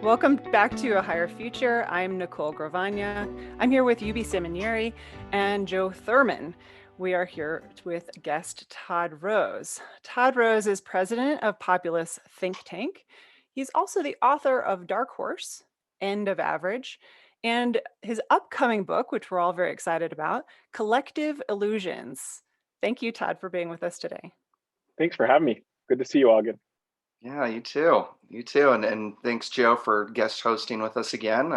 Welcome back to A Higher Future. I'm Nicole Gravagna. I'm here with Yubi Seminary and Joe Thurman. We are here with guest Todd Rose. Todd Rose is president of Populace think tank. He's also the author of Dark Horse, End of Average, and his upcoming book, which we're all very excited about, Collective Illusions. Thank you, Todd, for being with us today. Thanks for having me. Good to see you all again. Yeah, you too. You too. And thanks, Joe, for guest hosting with us again.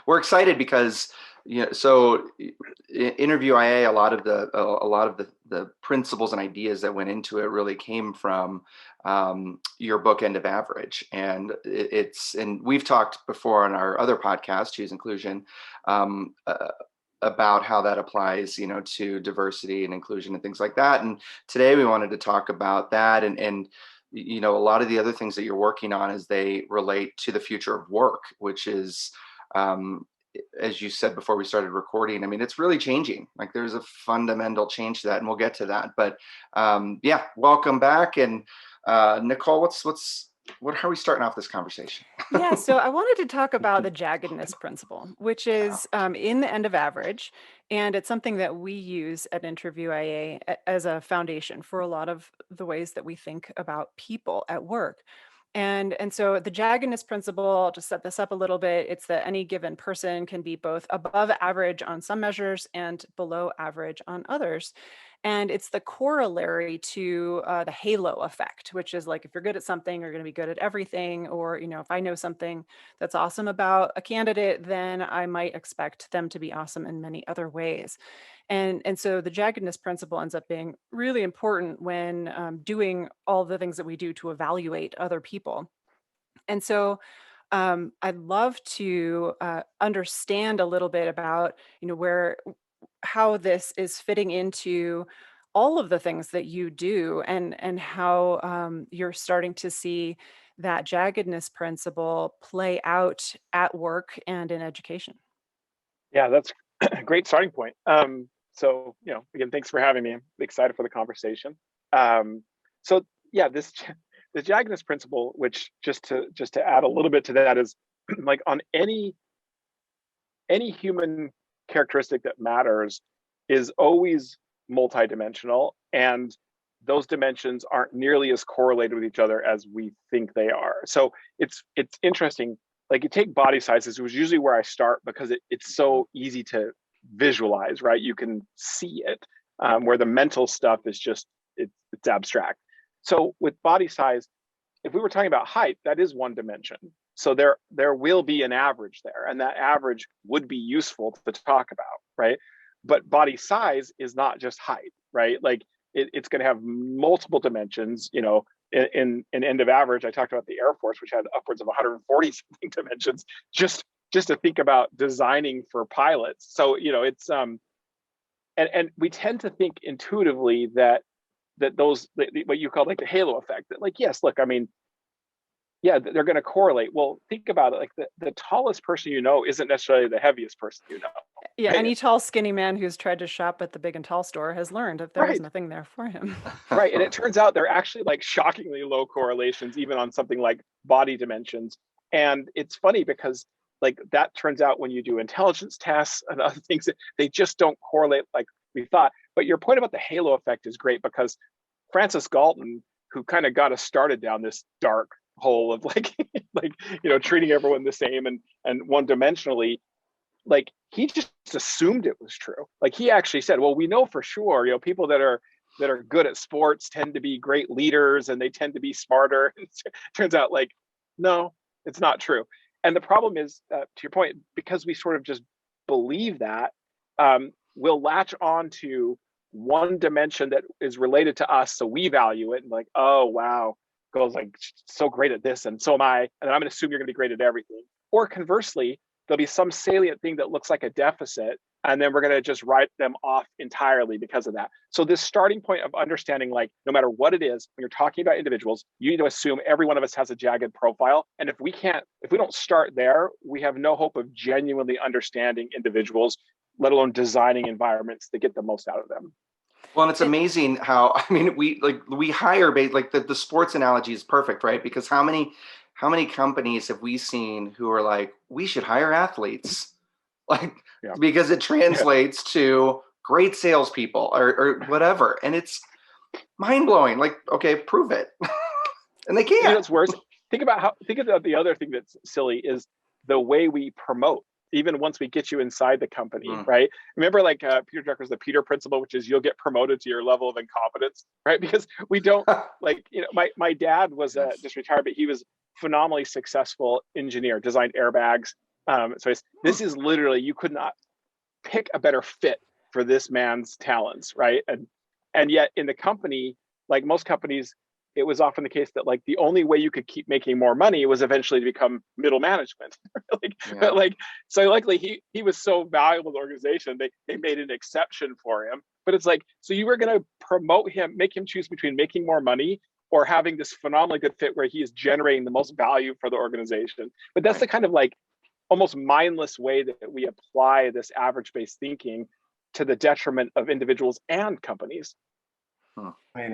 We're excited because Interview IA, a lot of the principles and ideas that went into it really came from your book, End of Average. And and we've talked before on our other podcast, Choose Inclusion, about how that applies, to diversity and inclusion and things like that. And today we wanted to talk about that and a lot of the other things that you're working on as they relate to the future of work, which is, as you said before we started recording, I mean, it's really changing. Like there's a fundamental change to that, and we'll get to that. But yeah, welcome back. And Nicole, how are we starting off this conversation? Yeah, so I wanted to talk about the Jaggedness Principle, which is in the End of Average. And it's something that we use at Interview IA as a foundation for a lot of the ways that we think about people at work. And so the Jaggedness Principle, I'll just set this up a little bit. It's that any given person can be both above average on some measures and below average on others. And it's the corollary to the halo effect, which is like if you're good at something, you're going to be good at everything. Or, if I know something that's awesome about a candidate, then I might expect them to be awesome in many other ways. And so the Jaggedness Principle ends up being really important when doing all the things that we do to evaluate other people. And so I'd love to understand a little bit about, how this is fitting into all of the things that you do and how you're starting to see that Jaggedness Principle play out at work and in education. Yeah, that's a great starting point. So, again, thanks for having me. I'm excited for the conversation. So yeah, the Jaggedness Principle, which just to add a little bit to that, is like on any human characteristic that matters is always multidimensional, and those dimensions aren't nearly as correlated with each other as we think they are. So it's interesting. Like you take body sizes, which is usually where I start because it's so easy to visualize, right? You can see it, where the mental stuff is just it's abstract. So with body size, if we were talking about height, that is one dimension. So there will be an average there, and that average would be useful to talk about, right? But body size is not just height, right? Like it's going to have multiple dimensions. In End of Average, I talked about the Air Force, which had upwards of 140 something dimensions, just to think about designing for pilots. So it's and we tend to think intuitively that those what you call like the halo effect. That like yes, look, I mean, yeah, they're going to correlate. Well, think about it. Like the tallest person isn't necessarily the heaviest person Yeah, right? any tall, skinny man who's tried to shop at the Big and Tall store has learned that there was Right. nothing there for him. Right. And it turns out they're actually like shockingly low correlations, even on something like body dimensions. And it's funny because like that turns out when you do intelligence tests and other things, they just don't correlate like we thought. But your point about the halo effect is great because Francis Galton, who kind of got us started down this dark hole of like treating everyone the same and one dimensionally, like he just assumed it was true. Like he actually said, well, we know for sure, people that are good at sports tend to be great leaders and they tend to be smarter. Turns out like, no, it's not true. And the problem is, to your point, because we sort of just believe that, we'll latch on to one dimension that is related to us. So we value it and like, oh, wow, girl's like so great at this. And so am I. And I'm going to assume you're going to be great at everything. Or conversely, there'll be some salient thing that looks like a deficit, and then we're going to just write them off entirely because of that. So this starting point of understanding, like, no matter what it is, when you're talking about individuals, you need to assume every one of us has a jagged profile. And if we don't start there, we have no hope of genuinely understanding individuals, let alone designing environments that get the most out of them. Well, and it's amazing how, I mean, we hire, like the sports analogy is perfect, right? Because how many how many companies have we seen who are like, we should hire athletes, like, Yeah. because it translates to great salespeople or whatever, and it's mind blowing. Like, okay, prove it, and they You know, can't. it's worse. Think about the other thing that's silly is the way we promote. Even once we get you inside the company, right? Remember, like Peter Drucker's the Peter Principle, which is you'll get promoted to your level of incompetence, right? Because we don't like, you know, my dad was just retired, but he was phenomenally successful engineer, designed airbags. This is literally, you could not pick a better fit for this man's talents, right? And yet in the company, like most companies, it was often the case that like the only way you could keep making more money was eventually to become middle management. But like, so luckily he was so valuable to the organization, they made an exception for him. But it's like, so you were going to promote him, make him choose between making more money or having this phenomenally good fit where he is generating the most value for the organization. But that's the kind of like almost mindless way that we apply this average-based thinking to the detriment of individuals and companies.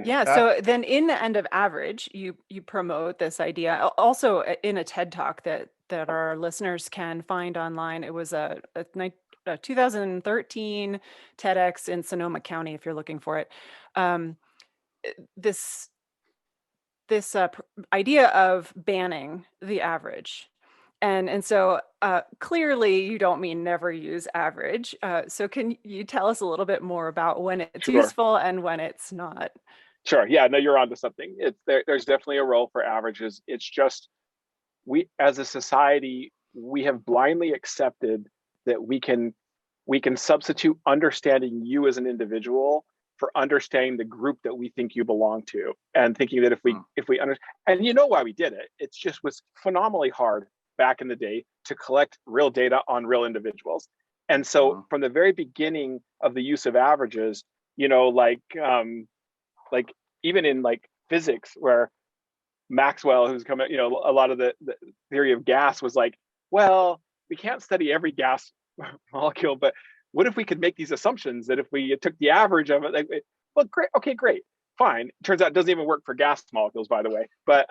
Yeah, so then in the end of average, you promote this idea also in a TED talk that our listeners can find online. It was a 2013 TEDx in Sonoma County, if you're looking for it. This idea of banning the average. And so clearly you don't mean never use average. So can you tell us a little bit more about when it's useful and when it's not? Sure. Yeah, no, you're onto something. There's definitely a role for averages. It's just we as a society, we have blindly accepted that we can substitute understanding you as an individual for understanding the group that we think you belong to, and thinking that if we understand, and you know why we did it, it's just was phenomenally hard back in the day to collect real data on real individuals. And so from the very beginning of the use of averages, you know, like even in like physics, where Maxwell, who's come, you know, a lot of the theory of gas was like, well, we can't study every gas molecule, but what if we could make these assumptions that if we took the average of it, like, well, great, okay, great, fine. Turns out it doesn't even work for gas molecules, by the way. But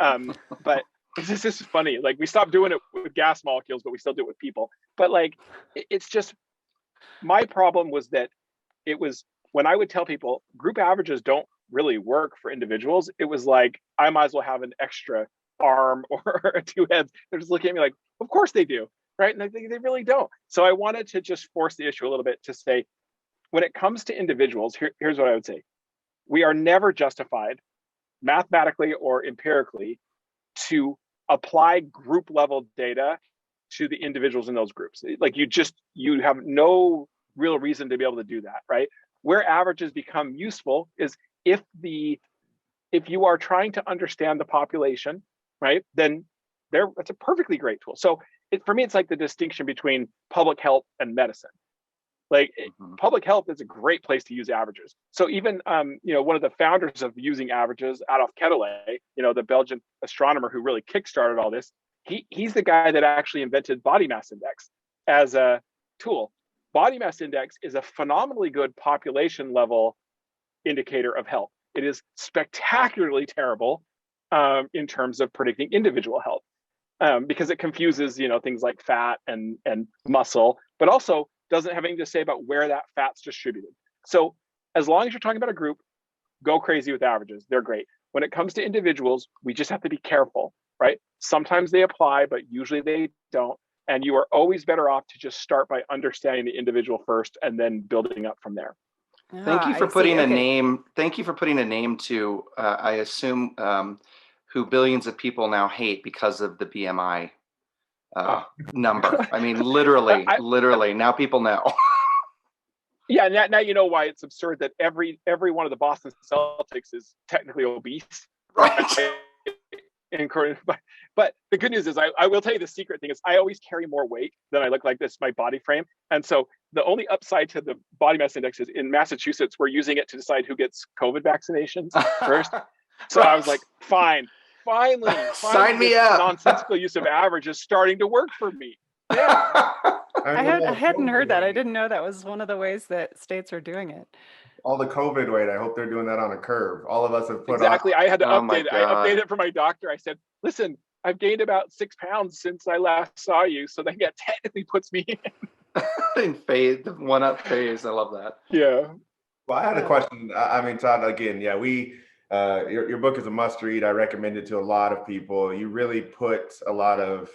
this is funny. Like we stopped doing it with gas molecules, but we still do it with people. But like, it's just, my problem was that it was when I would tell people group averages don't really work for individuals, it was like, I might as well have an extra arm or two heads. They're just looking at me like, of course they do, right? And they really don't. So I wanted to just force the issue a little bit to say, when it comes to individuals, here's what I would say. We are never justified mathematically or empirically to apply group level data to the individuals in those groups. Like you have no real reason to be able to do that, right? Where averages become useful is if you are trying to understand the population, right, then that's a perfectly great tool. So for me, it's like the distinction between public health and medicine. Like public health is a great place to use averages. So even you know, one of the founders of using averages, Adolf Quetelet, you know, the Belgian astronomer who really kickstarted all this, he's the guy that actually invented body mass index as a tool. Body mass index is a phenomenally good population level indicator of health. It is spectacularly terrible in terms of predicting individual health because it confuses, you know, things like fat and muscle, but also doesn't have anything to say about where that fat's distributed. So as long as you're talking about a group, go crazy with averages. They're great. When it comes to individuals, we just have to be careful, right? Sometimes they apply, but usually they don't. And you are always better off to just start by understanding the individual first and then building up from there. Thank you for putting a name. Thank you for putting a name to, I assume, who billions of people now hate because of the BMI number. I mean, literally, now people know. Yeah, now you know why it's absurd that every one of the Boston Celtics is technically obese, right? But the good news is, I will tell you the secret thing is I always carry more weight than I look like this, my body frame. And so the only upside to the body mass index is in Massachusetts, we're using it to decide who gets COVID vaccinations first. So right. I was like, finally, sign me up. Nonsensical use of average is starting to work for me. Yeah. I hadn't heard that. I didn't know that was one of the ways that states are doing it. All the COVID weight, I hope they're doing that on a curve. All of us have put exactly. I had to update it. God. I updated it for my doctor. I said, listen, I've gained about 6 pounds since I last saw you. So that, yeah, technically puts me In phase, the one-up phase. I love that. yeah. Well, I had a Yeah. question. I mean, Todd, again, yeah, your book is a must read. I recommend it to a lot of people. You really put a lot of,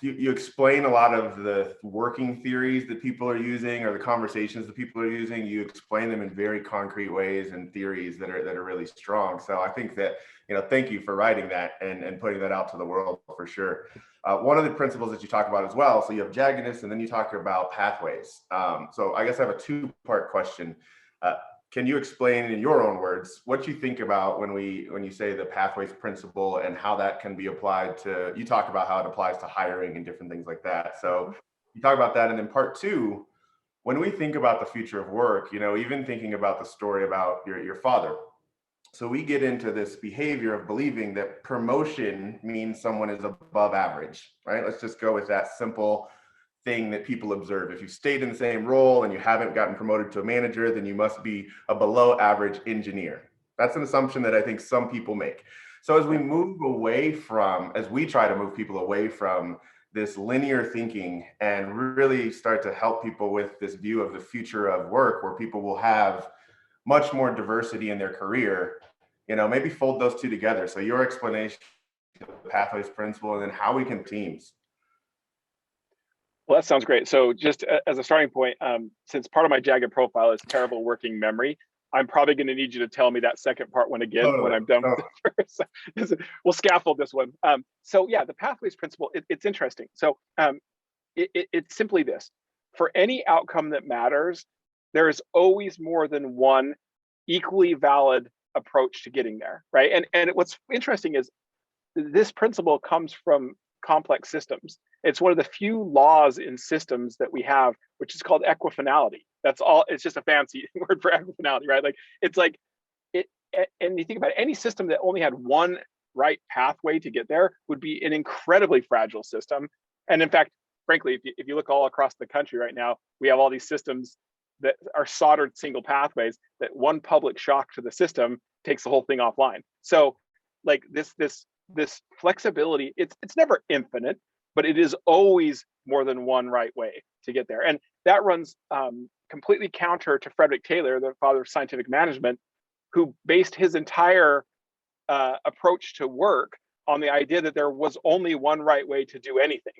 you explain a lot of the working theories that people are using or the conversations that people are using. You explain them in very concrete ways and theories that are really strong. So I think that, thank you for writing that and putting that out to the world for sure. One of the principles that you talk about as well, so you have jaggedness and then you talk about pathways. So I guess I have a two-part question. Can you explain in your own words what you think about when you say the pathways principle and how that can be applied to, you talk about how it applies to hiring and different things like that. So you talk about that. And then part two, when we think about the future of work, even thinking about the story about your father. So we get into this behavior of believing that promotion means someone is above average, right? Let's just go with that simple thing that people observe. If you stayed in the same role and you haven't gotten promoted to a manager, then you must be a below average engineer. That's an assumption that I think some people make. So as we try to move people away from this linear thinking and really start to help people with this view of the future of work, where people will have much more diversity in their career, maybe fold those two together. So your explanation of the pathways principle and then how we can teams. Well, that sounds great. So just as a starting point, since part of my jagged profile is terrible working memory, I'm probably going to need you to tell me that second part when Totally. I'm done with the first. We'll scaffold this one. So yeah, the pathways principle, it's interesting. So it's simply this: for any outcome that matters, there is always more than one equally valid approach to getting there, right? And what's interesting is this principle comes from complex systems. It's one of the few laws in systems that we have, which is called equifinality. That's all. It's just a fancy word for equifinality, right? Like it's like it. And you think about it, any system that only had one right pathway to get there would be an incredibly fragile system. And in fact, frankly, if you look all across the country right now, we have all these systems that are soldered single pathways that one public shock to the system takes the whole thing offline. So like this flexibility, it's never infinite, but it is always more than one right way to get there. And that runs completely counter to Fredrick Taylor, the father of scientific management, who based his entire approach to work on the idea that there was only one right way to do anything.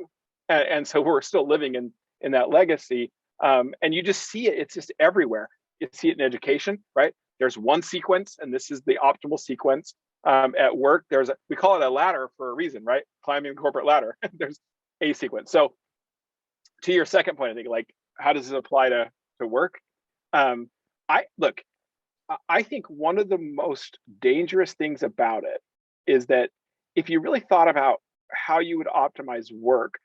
And so we're still living in that legacy. And you just see it, it's just everywhere. You see it in education, right? There's one sequence, and this is the optimal sequence. At work, we call it a ladder for a reason, right? Climbing the corporate ladder. There's a sequence. So to your second point, I think, like, how does this apply to work? I think one of the most dangerous things about it is that if you really thought about how you would optimize work,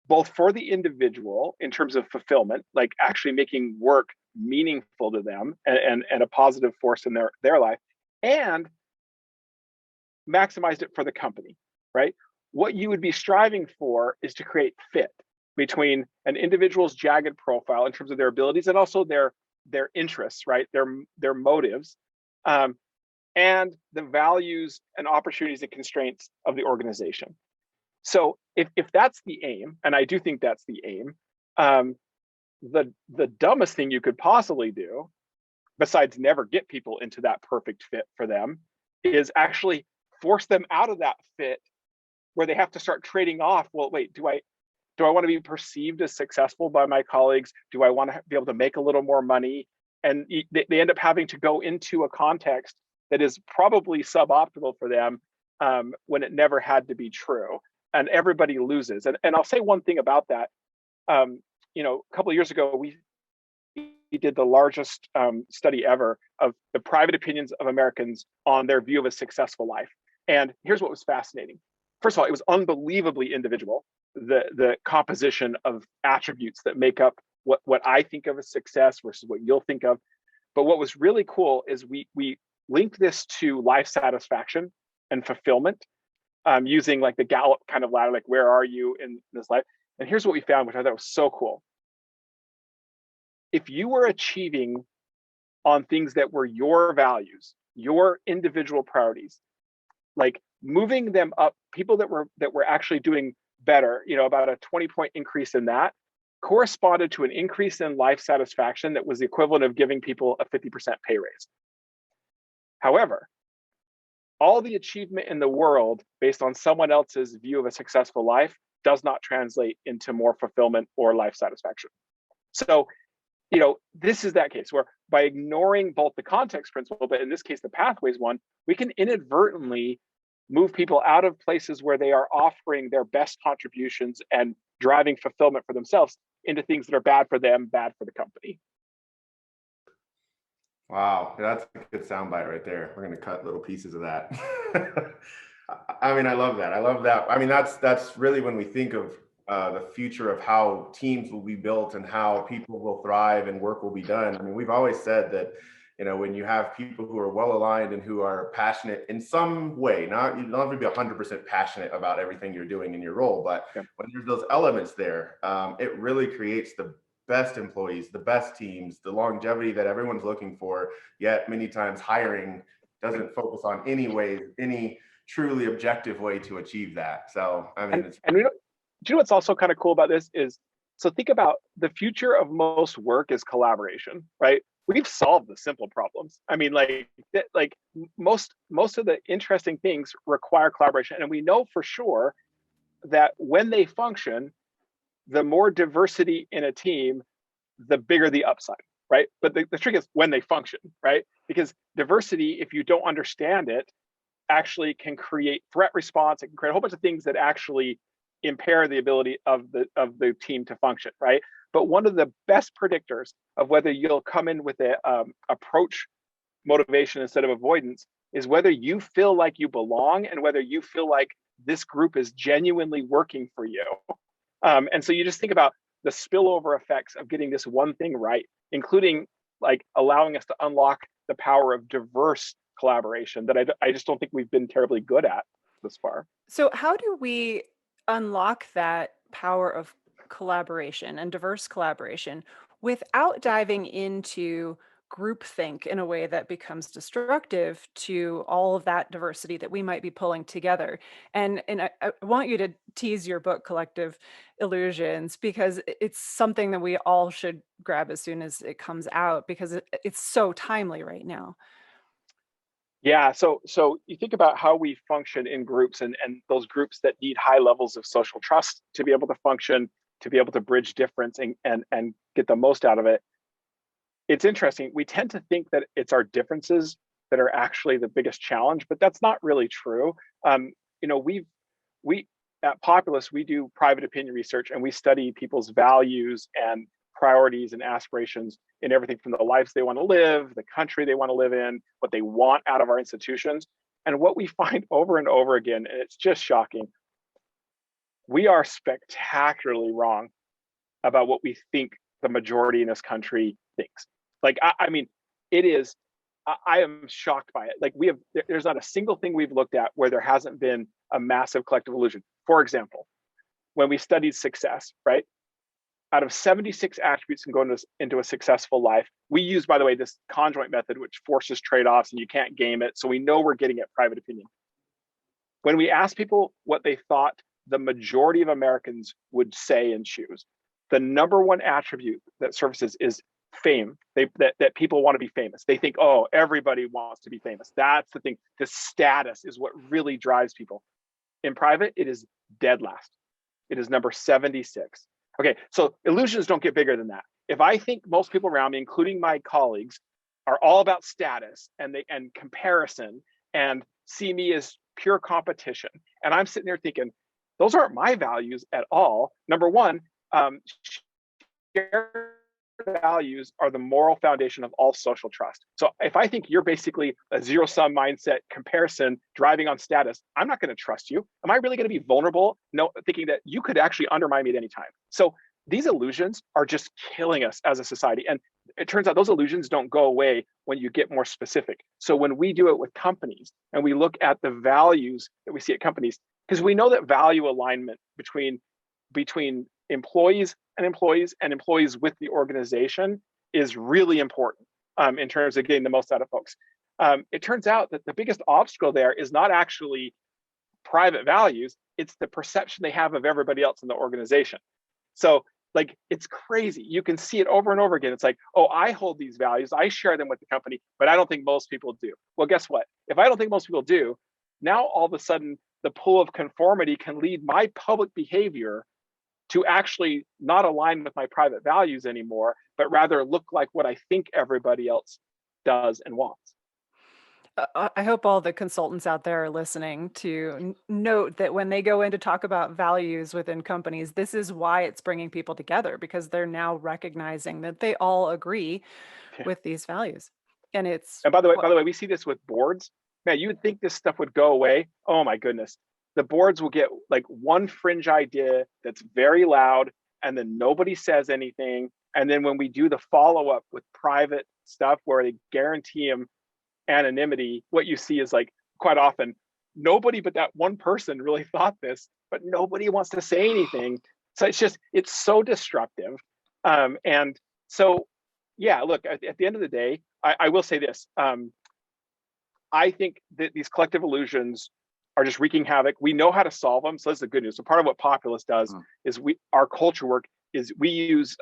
both for the individual in terms of fulfillment, like actually making work meaningful to them and a positive force in their life, and maximized it for the company, right? What you would be striving for is to create fit between an individual's jagged profile in terms of their abilities and also their interests, right? Their motives, and the values and opportunities and constraints of the organization. So if that's the aim, and I do think that's the aim, the dumbest thing you could possibly do, besides never get people into that perfect fit for them, is actually force them out of that fit where they have to start trading off. Well, wait, do I want to be perceived as successful by my colleagues? Do I want to be able to make a little more money? And they end up having to go into a context that is probably suboptimal for them when it never had to be true. And everybody loses. And I'll say one thing about that. A couple of years ago, we did the largest study ever of the private opinions of Americans on their view of a successful life. And here's what was fascinating. First of all, it was unbelievably individual, the composition of attributes that make up what I think of as success versus what you'll think of. But what was really cool is we linked this to life satisfaction and fulfillment using like the Gallup kind of ladder, like where are you in this life? And here's what we found, which I thought was so cool. If you were achieving on things that were your values, your individual priorities, like moving them up, people that were actually doing better, about a 20-point increase in that corresponded to an increase in life satisfaction that was the equivalent of giving people a 50% pay raise. However, all the achievement in the world based on someone else's view of a successful life does not translate into more fulfillment or life satisfaction. So, this is that case where by ignoring both the context principle, but in this case, the pathways one, we can inadvertently move people out of places where they are offering their best contributions and driving fulfillment for themselves into things that are bad for them, bad for the company. Wow, that's a good soundbite right there. We're going to cut little pieces of that. I mean, I love that. I love that. I mean, that's really when we think of the future of how teams will be built and how people will thrive and work will be done. I mean, we've always said that, when you have people who are well aligned and who are passionate in some way, you don't have to be 100% passionate about everything you're doing in your role, but when there's those elements there, it really creates the best employees, the best teams, the longevity that everyone's looking for. Yet many times hiring doesn't focus on any truly objective way to achieve that. So, I mean, do you know what's also kind of cool about this is, so think about the future of most work is collaboration, right? We've solved the simple problems. I mean, like most of the interesting things require collaboration. And we know for sure that when they function, the more diversity in a team, the bigger the upside, right? But the trick is when they function, right? Because diversity, if you don't understand it, actually can create threat response. It can create a whole bunch of things that actually impair the ability of the team to function, right? But one of the best predictors of whether you'll come in with a approach motivation instead of avoidance is whether you feel like you belong and whether you feel like this group is genuinely working for you. And so you just think about the spillover effects of getting this one thing right, including like allowing us to unlock the power of diverse collaboration that I just don't think we've been terribly good at this far. So how do we unlock that power of collaboration and diverse collaboration without diving into groupthink in a way that becomes destructive to all of that diversity that we might be pulling together? And I want you to tease your book, Collective Illusions, because it's something that we all should grab as soon as it comes out, because it's so timely right now. Yeah, so you think about how we function in groups and those groups that need high levels of social trust to be able to function, to be able to bridge difference and get the most out of it. It's interesting. We tend to think that it's our differences that are actually the biggest challenge, but that's not really true. We at Populace, we do private opinion research and we study people's values and priorities and aspirations in everything from the lives they want to live, the country they want to live in, what they want out of our institutions. And what we find over and over again, and it's just shocking, we are spectacularly wrong about what we think the majority in this country thinks. Like, I mean, it is, I am shocked by it. Like there's not a single thing we've looked at where there hasn't been a massive collective illusion. For example, when we studied success, right? Out of 76 attributes can go into a successful life. We use, by the way, this conjoint method, which forces trade-offs and you can't game it. So we know we're getting at private opinion. When we asked people what they thought the majority of Americans would say and choose, the number one attribute that surfaces is fame. That people want to be famous. They think, oh, everybody wants to be famous. That's the thing. The status is what really drives people. In private, it is dead last. It is number 76. Okay, so illusions don't get bigger than that. If I think most people around me, including my colleagues, are all about status and comparison and see me as pure competition, and I'm sitting there thinking, those aren't my values at all. Number one, shared values are the moral foundation of all social trust. So if I think you're basically a zero-sum mindset comparison driving on status, I'm not going to trust you. Am I really going to be vulnerable? No, thinking that you could actually undermine me at any time. So these illusions are just killing us as a society. And it turns out those illusions don't go away when you get more specific. So when we do it with companies and we look at the values that we see at companies, because we know that value alignment between employees and employees with the organization is really important in terms of getting the most out of folks. it turns out that the biggest obstacle there is not actually private values, it's the perception they have of everybody else in the organization. So like, it's crazy. You can see it over and over again. It's like, oh, I hold these values, I share them with the company, but I don't think most people do. Well, guess what? If I don't think most people do, now all of a sudden the pull of conformity can lead my public behavior to actually not align with my private values anymore, but rather look like what I think everybody else does and wants. I hope all the consultants out there are listening to note that when they go in to talk about values within companies, this is why it's bringing people together, because they're now recognizing that they all agree Yeah. with these values. And it's And by the way, we see this with boards. Man, you would think this stuff would go away. Oh my goodness. The boards will get like one fringe idea that's very loud, and then nobody says anything. And then when we do the follow-up with private stuff where they guarantee them anonymity, what you see is like, quite often, nobody but that one person really thought this, but nobody wants to say anything. So it's so disruptive. And so, yeah, look, at the end of the day, I will say this. I think that these collective illusions are just wreaking havoc. We know how to solve them. So that's the good news. So part of what Populace does is our culture work is we use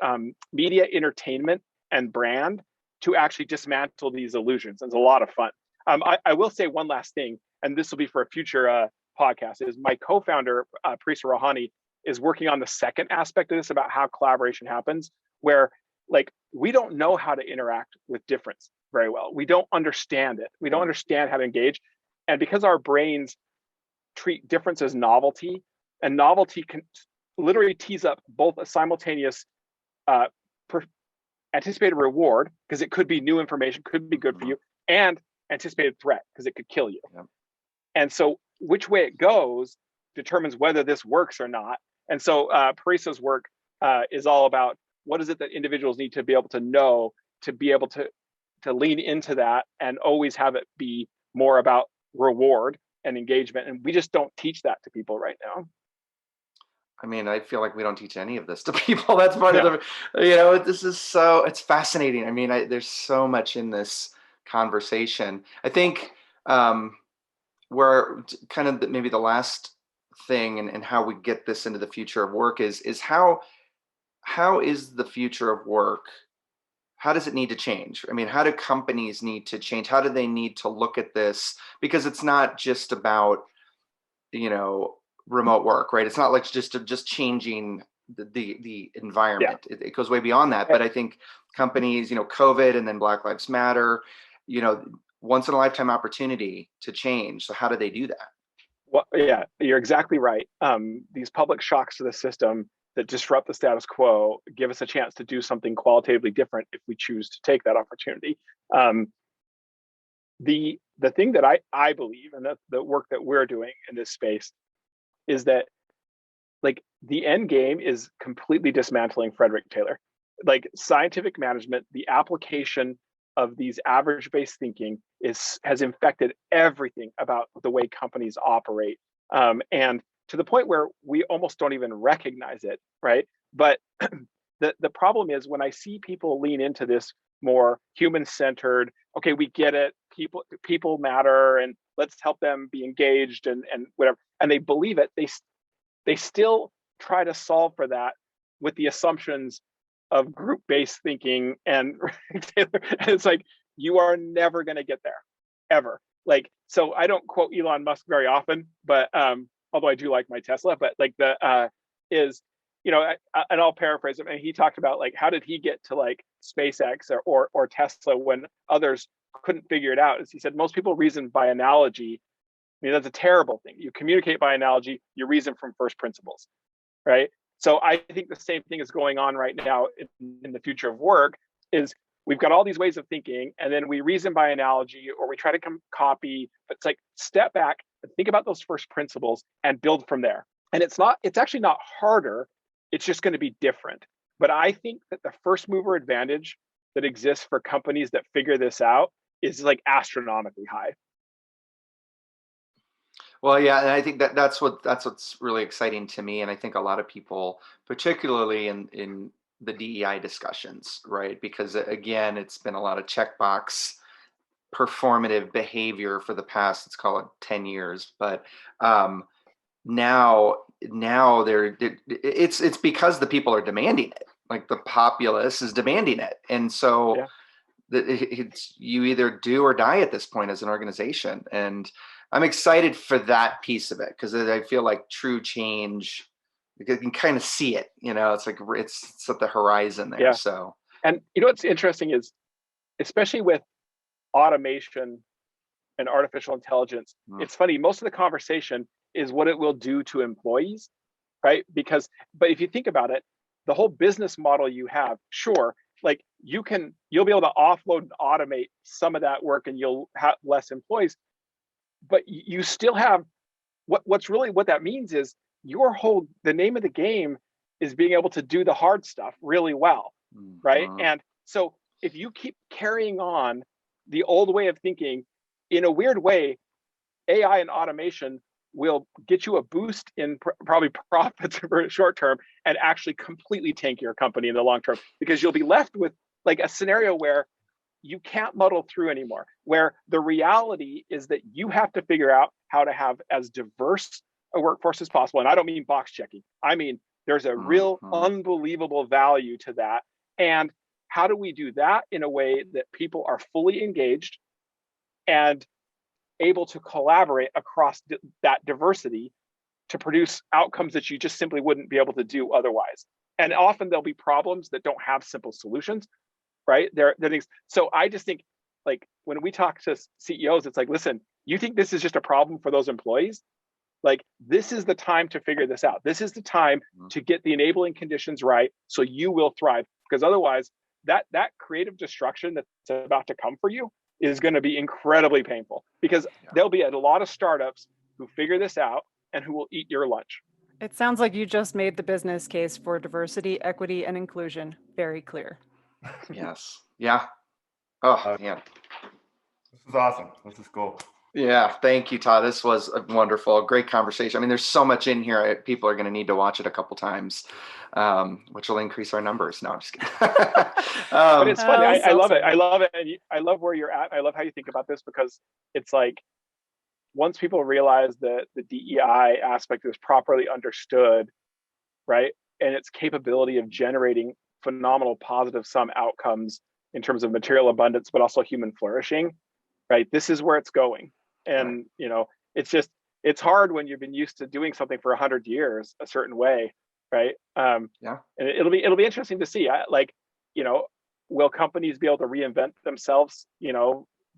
media, entertainment, and brand to actually dismantle these illusions. It's a lot of fun. I will say one last thing, and this will be for a future podcast, is my co-founder, Parisa Rohani, is working on the second aspect of this about how collaboration happens, where like we don't know how to interact with difference very well. We don't understand it. We don't understand how to engage. And because our brains treat difference as novelty, and novelty can literally tease up both a simultaneous anticipated reward, because it could be new information, could be good for you, and anticipated threat, because it could kill you. Yeah. And so which way it goes determines whether this works or not. And so Parisa's work is all about what is it that individuals need to be able to know to be able to lean into that and always have it be more about reward and engagement. And we just don't teach that to people right now. I mean, I feel like we don't teach any of this to people. That's part of this is it's fascinating. I mean, there's so much in this conversation. I think where kind of maybe the last thing and how we get this into the future of work is how is the future of work? How does it need to change? I mean, how do companies need to change? How do they need to look at this? Because it's not just about, remote work, right? It's not like just changing the environment. Yeah. It goes way beyond that. But I think companies, COVID and then Black Lives Matter, once in a lifetime opportunity to change. So how do they do that? Well, yeah, you're exactly right. These public shocks to the system that disrupt the status quo give us a chance to do something qualitatively different if we choose to take that opportunity. The thing that I believe, and the work that we're doing in this space, is that like the end game is completely dismantling Fredrick Taylor. Like scientific management, the application of these average-based thinking has infected everything about the way companies operate, and to the point where we almost don't even recognize it, right? But the problem is when I see people lean into this more human-centered, okay, we get it, people matter, and let's help them be engaged and whatever, and they believe it, they still try to solve for that with the assumptions of group-based thinking and it's like, you are never going to get there, ever. Like, so I don't quote Elon Musk very often, but although I do like my Tesla, but like and I'll paraphrase him. And he talked about like, how did he get to like SpaceX or Tesla when others couldn't figure it out? As he said, most people reason by analogy. I mean, that's a terrible thing. You communicate by analogy, you reason from first principles, right? So I think the same thing is going on right now in the future of work is we've got all these ways of thinking, and then we reason by analogy, or we try to copy, but it's like step back and think about those first principles and build from there. And it's actually not harder. It's just going to be different. But I think that the first mover advantage that exists for companies that figure this out is like astronomically high. Well, yeah, and I think that's what's really exciting to me, and I think a lot of people, particularly in the DEI discussions, right? Because again, it's been a lot of checkbox performative behavior for the past, let's call it 10 years. But now it's because the people are demanding it. Like the populace is demanding it. And so Yeah. it's you either do or die at this point as an organization. And I'm excited for that piece of it, because I feel like true change, you can kind of see it, it's like it's at the horizon there. Yeah. So, and what's interesting is, especially with automation and artificial intelligence, it's funny, most of the conversation is what it will do to employees, right? But if you think about it, the whole business model you have, sure, like you'll be able to offload and automate some of that work and you'll have less employees, but you still have what that means is the name of the game is being able to do the hard stuff really well, right? And so if you keep carrying on the old way of thinking, in a weird way, AI and automation will get you a boost in probably profits for short term and actually completely tank your company in the long term, because you'll be left with like a scenario where you can't muddle through anymore, where the reality is that you have to figure out how to have as diverse a workforce as possible. And I don't mean box checking. I mean, there's a real unbelievable value to that. And how do we do that in a way that people are fully engaged and able to collaborate across that diversity to produce outcomes that you just simply wouldn't be able to do otherwise? And often there'll be problems that don't have simple solutions, right? There things. So I just think, like, when we talk to CEOs, it's like, listen, you think this is just a problem for those employees? Like, this is the time to figure this out. This is the time to get the enabling conditions right, so you will thrive. Because otherwise, that creative destruction that's about to come for you is going to be incredibly painful, because there'll be a lot of startups who figure this out and who will eat your lunch. It sounds like you just made the business case for diversity, equity, and inclusion very clear. Yes. Yeah. Oh, man. This is awesome. This is cool. Yeah. Thank you, Todd. This was a wonderful, great conversation. I mean, there's so much in here. People are going to need to watch it a couple times, which will increase our numbers. No, I'm just kidding. But it's funny. I love it. I love it. And I love where you're at. I love how you think about this, because it's like, once people realize that the DEI aspect is properly understood, right, and its capability of generating phenomenal positive sum outcomes in terms of material abundance, but also human flourishing, right? This is where it's going. And, it's hard when you've been used to doing something for 100 years a certain way, right? And it'll be interesting to see, will companies be able to reinvent themselves?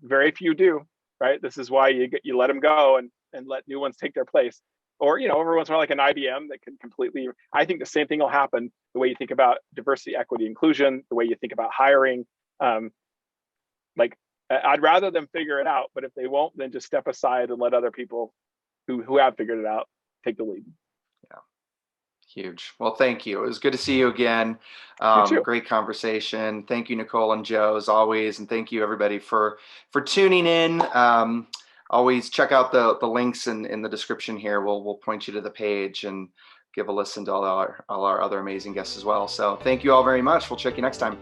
Very few do, right? This is why you let them go and let new ones take their place. Or, every once in a while, like an IBM that can completely, I think the same thing will happen, the way you think about diversity, equity, inclusion, the way you think about hiring. I'd rather them figure it out, but if they won't, then just step aside and let other people who have figured it out take the lead. Yeah. Huge. Well, thank you. It was good to see you again. You too. Great conversation. Thank you, Nicole and Joe, as always. And thank you, everybody, for tuning in. Always check out the links in the description here. We'll point you to the page and give a listen to all our other amazing guests as well. So thank you all very much. We'll check you next time.